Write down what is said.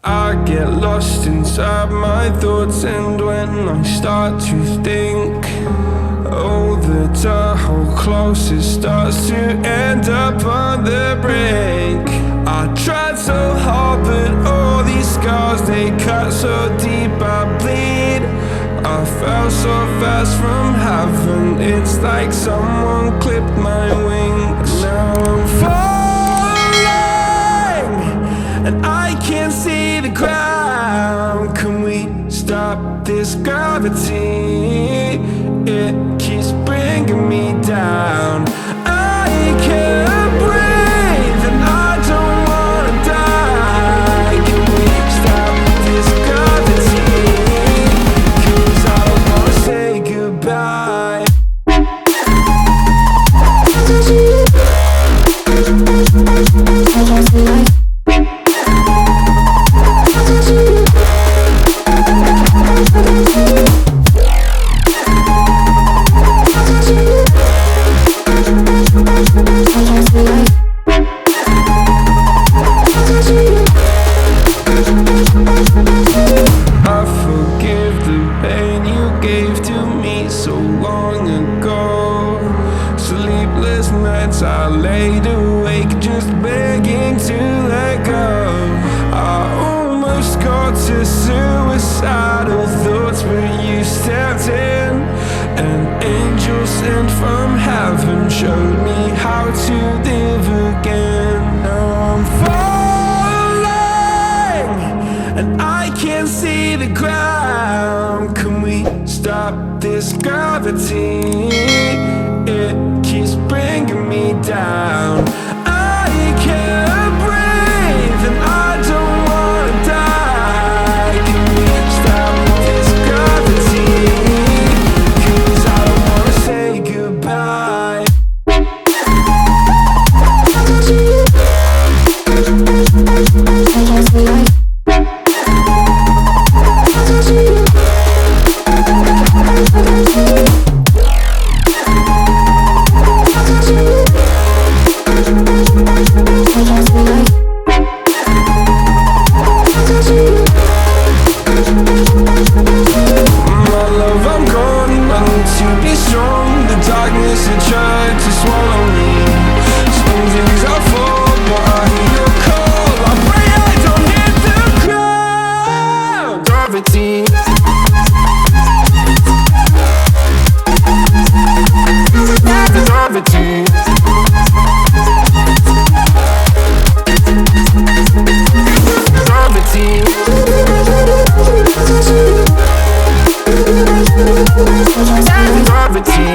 I get lost inside my thoughts, and when I start to think, oh, the door closest starts to end up on the brink. I tried so hard, but all these scars, they cut so deep I bleed. I fell so fast from heaven, it's like someone clipped my wings. Now I'm falling, and I can't see the ground. Can we stop this gravity? It keeps bringing me down. I can't breathe, and I don't wanna die. Can we stop this gravity? 'Cause I don't wanna say goodbye. I forgive the pain you gave to me so long ago. Sleepless nights I laid awake just begging to let go. I almost got to suicidal thoughts, but you stepped in. An angel sent from heaven showed me how to live again. Now I'm falling, and I can't see the ground. Can we stop this gravity? It keeps bringing me down. I can't breathe, and I don't wanna die. Can we stop this gravity? 'Cause I don't wanna say goodbye. My love, I'm gone, I need to be strong. The darkness had tried to swallow me. Some days I fall, but I hear your call. I pray I don't hit the ground. Gravity. Gravity. Gravity.